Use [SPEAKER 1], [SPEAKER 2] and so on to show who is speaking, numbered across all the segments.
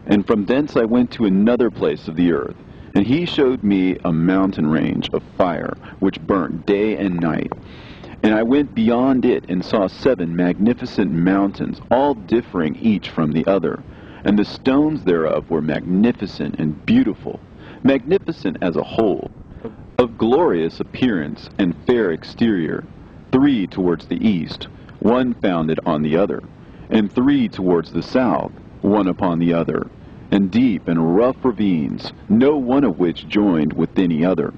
[SPEAKER 1] And from thence I went to another place of the earth, and he showed me a mountain range of fire, which burnt day and night. And I went beyond it, and saw 7 magnificent mountains, all differing each from the other. And the stones thereof were magnificent and beautiful, magnificent as a whole, of glorious appearance and fair exterior, 3 towards the east, one founded on the other, and 3 towards the south, one upon the other, and deep and rough ravines, no one of which joined with any other.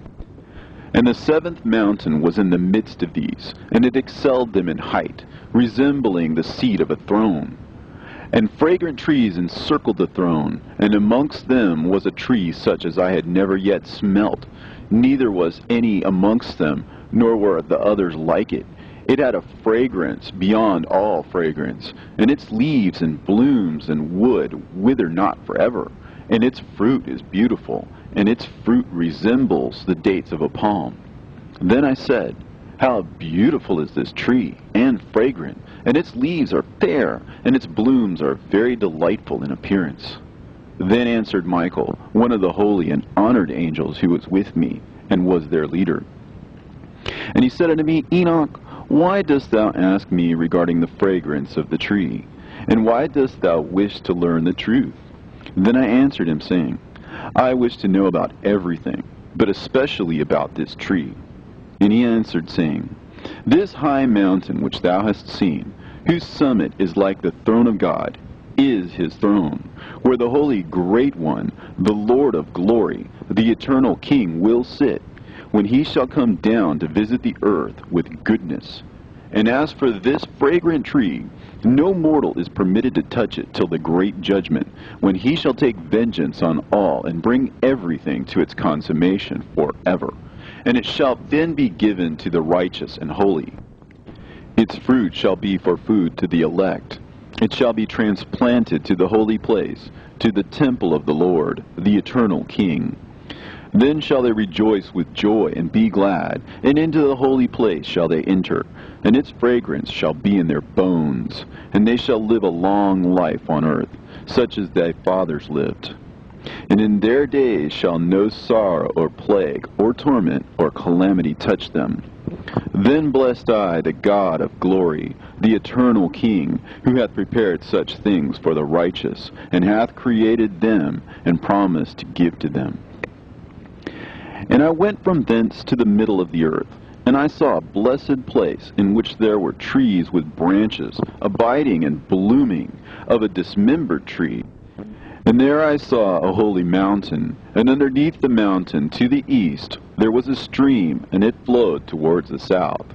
[SPEAKER 1] And the 7th mountain was in the midst of these, and it excelled them in height, resembling the seat of a throne. And fragrant trees encircled the throne, and amongst them was a tree such as I had never yet smelt, neither was any amongst them, nor were the others like it. It had a fragrance beyond all fragrance, and its leaves and blooms and wood wither not forever, and its fruit is beautiful, and its fruit resembles the dates of a palm. Then I said, How beautiful is this tree, and fragrant, and its leaves are fair, and its blooms are very delightful in appearance. Then answered Michael, one of the holy and honored angels who was with me, and was their leader. And he said unto me, Enoch, why dost thou ask me regarding the fragrance of the tree? And why dost thou wish to learn the truth? Then I answered him, saying, I wish to know about everything, but especially about this tree. And he answered, saying, This high mountain which thou hast seen, whose summit is like the throne of God, is his throne, where the Holy Great One, the Lord of glory, the eternal King, will sit, when he shall come down to visit the earth with goodness. And as for this fragrant tree, no mortal is permitted to touch it till the great judgment, when he shall take vengeance on all, and bring everything to its consummation forever. And it shall then be given to the righteous and holy. Its fruit shall be for food to the elect. It shall be transplanted to the holy place, to the temple of the Lord, the eternal King. Then shall they rejoice with joy and be glad, and into the holy place shall they enter, and its fragrance shall be in their bones, and they shall live a long life on earth, such as thy fathers lived. And in their days shall no sorrow or plague or torment or calamity touch them. Then blessed I the God of glory, the eternal King, who hath prepared such things for the righteous, and hath created them, and promised to give to them. And I went from thence to the middle of the earth, and I saw a blessed place, in which there were trees with branches, abiding and blooming, of a dismembered tree. And there I saw a holy mountain, and underneath the mountain to the east there was a stream, and it flowed towards the south.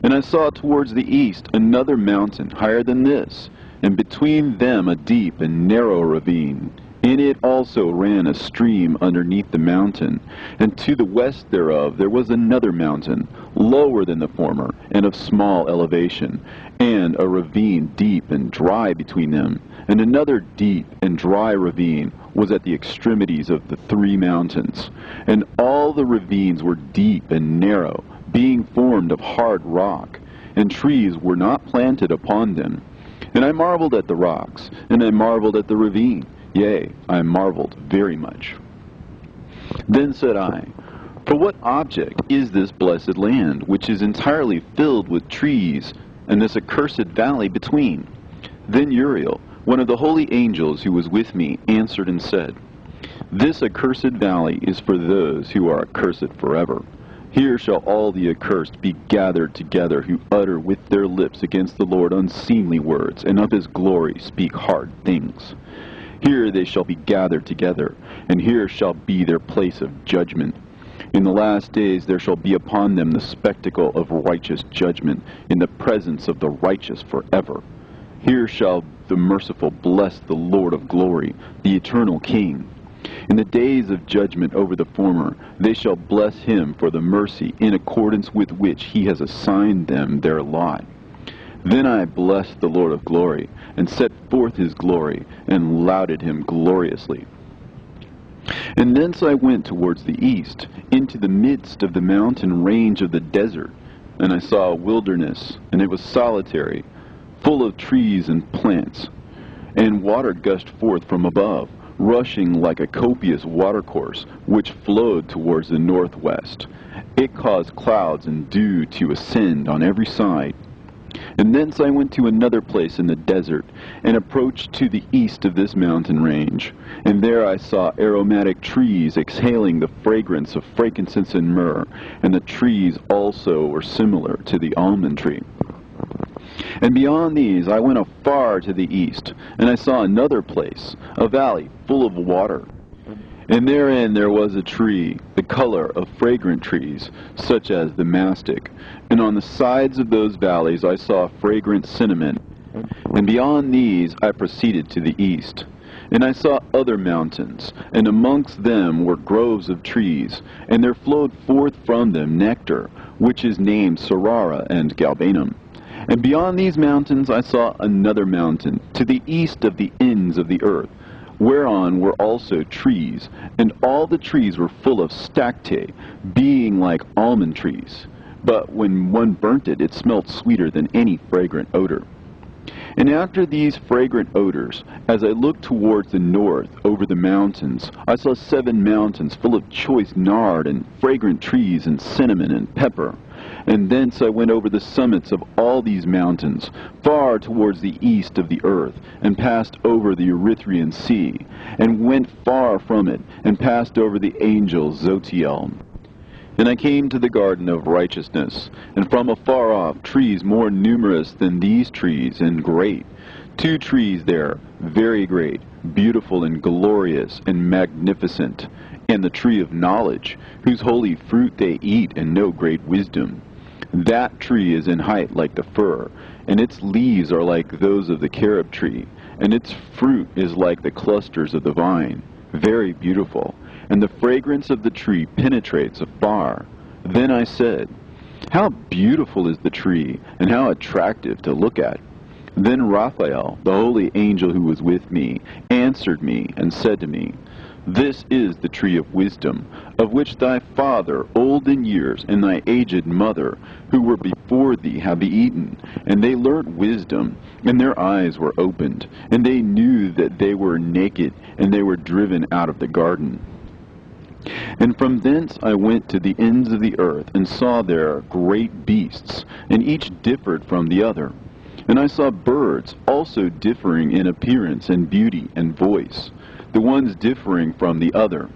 [SPEAKER 1] And I saw towards the east another mountain higher than this, and between them a deep and narrow ravine. In it also ran a stream underneath the mountain, and to the west thereof there was another mountain, lower than the former, and of small elevation, and a ravine deep and dry between them. And another deep and dry ravine was at the extremities of the 3 mountains. And all the ravines were deep and narrow, being formed of hard rock, and trees were not planted upon them. And I marveled at the rocks, and I marveled at the ravine. Yea, I marveled very much. Then said I, For what object is this blessed land, which is entirely filled with trees, and this accursed valley between? Then Uriel, one of the holy angels who was with me, answered and said, This accursed valley is for those who are accursed forever. Here shall all the accursed be gathered together, who utter with their lips against the Lord unseemly words, and of his glory speak hard things. Here they shall be gathered together, and here shall be their place of judgment. In the last days there shall be upon them the spectacle of righteous judgment, in the presence of the righteous forever. Here shall the merciful bless the Lord of glory, the eternal King. In the days of judgment over the former, they shall bless him for the mercy in accordance with which he has assigned them their lot. Then I blessed the Lord of glory, and set forth his glory, and lauded him gloriously. And thence I went towards the east, into the midst of the mountain range of the desert, and I saw a wilderness, and it was solitary, full of trees and plants, and water gushed forth from above, rushing like a copious watercourse, which flowed towards the northwest. It caused clouds and dew to ascend on every side. And thence I went to another place in the desert, and approached to the east of this mountain range. And there I saw aromatic trees exhaling the fragrance of frankincense and myrrh, and the trees also were similar to the almond tree. And beyond these I went afar to the east, and I saw another place, a valley full of water. And therein there was a tree, the color of fragrant trees, such as the mastic. And on the sides of those valleys I saw fragrant cinnamon. And beyond these I proceeded to the east. And I saw other mountains, and amongst them were groves of trees, and there flowed forth from them nectar, which is named Sarara and Galbanum. And beyond these mountains I saw another mountain, to the east of the ends of the earth, whereon were also trees, and all the trees were full of stacte, being like almond trees. But when one burnt it, it smelt sweeter than any fragrant odor. And after these fragrant odors, as I looked towards the north over the mountains, I saw 7 mountains full of choice nard and fragrant trees and cinnamon and pepper. And thence I went over the summits of all these mountains, far towards the east of the earth, and passed over the Erythraean Sea, and went far from it, and passed over the angel Zotiel. And I came to the garden of righteousness, and from afar off trees more numerous than these trees, and great. 2 trees there, very great, beautiful and glorious and magnificent, and the tree of knowledge, whose holy fruit they eat and know great wisdom. That tree is in height like the fir, and its leaves are like those of the carob tree, and its fruit is like the clusters of the vine, very beautiful, and the fragrance of the tree penetrates afar. Then I said, how beautiful is the tree, and how attractive to look at. Then Raphael, the holy angel who was with me, answered me and said to me, this is the tree of wisdom, of which thy father, old in years, and thy aged mother, who were before thee, have eaten. And they learnt wisdom, and their eyes were opened, and they knew that they were naked, and they were driven out of the garden. And from thence I went to the ends of the earth, and saw there great beasts, and each differed from the other. And I saw birds also differing in appearance and beauty and voice, the ones differing from the other.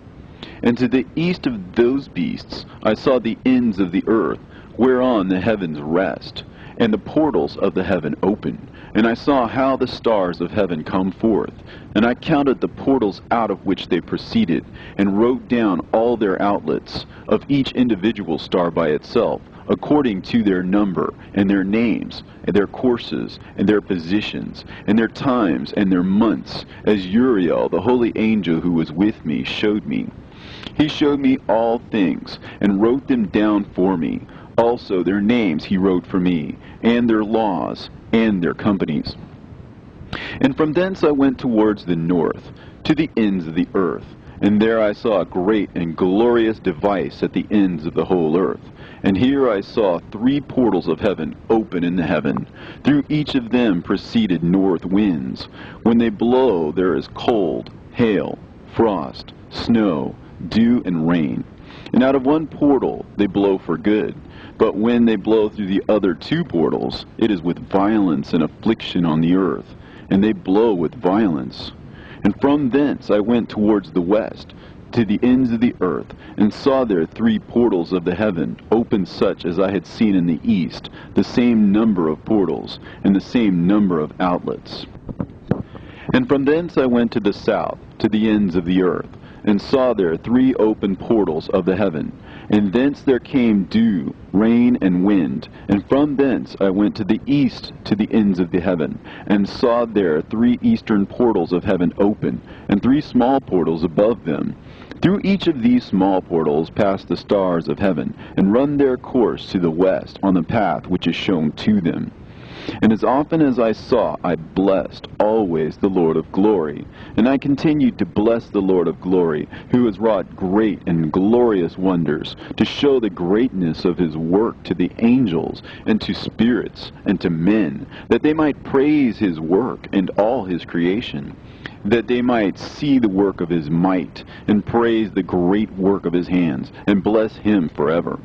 [SPEAKER 1] And to the east of those beasts I saw the ends of the earth, whereon the heavens rest, and the portals of the heaven open. And I saw how the stars of heaven come forth. And I counted the portals out of which they proceeded, and wrote down all their outlets, of each individual star by itself, according to their number, and their names, and their courses, and their positions, and their times, and their months, as Uriel, the holy angel who was with me, showed me. He showed me all things, and wrote them down for me. Also their names he wrote for me, and their laws, and their companies. And from thence I went towards the north, to the ends of the earth, and there I saw a great and glorious device at the ends of the whole earth. And here I saw 3 portals of heaven open in the heaven. Through each of them proceeded north winds. When they blow, there is cold, hail, frost, snow, dew, and rain. And out of one portal they blow for good. But when they blow through the other 2 portals, it is with violence and affliction on the earth. And they blow with violence. And from thence I went towards the west, to the ends of the earth, and saw there 3 portals of the heaven, open such as I had seen in the east, the same number of portals, and the same number of outlets. And from thence I went to the south, to the ends of the earth, and saw there 3 open portals of the heaven, and thence there came dew, rain, and wind. And from thence I went to the east, to the ends of the heaven, and saw there 3 eastern portals of heaven open, and 3 small portals above them. Through each of these small portals pass the stars of heaven, and run their course to the west on the path which is shown to them. And as often as I saw, I blessed always the Lord of glory. And I continued to bless the Lord of glory, who has wrought great and glorious wonders, to show the greatness of his work to the angels, and to spirits, and to men, that they might praise his work and all his creation. that they might see the work of his might, and praise the great work of his hands, and bless him forever.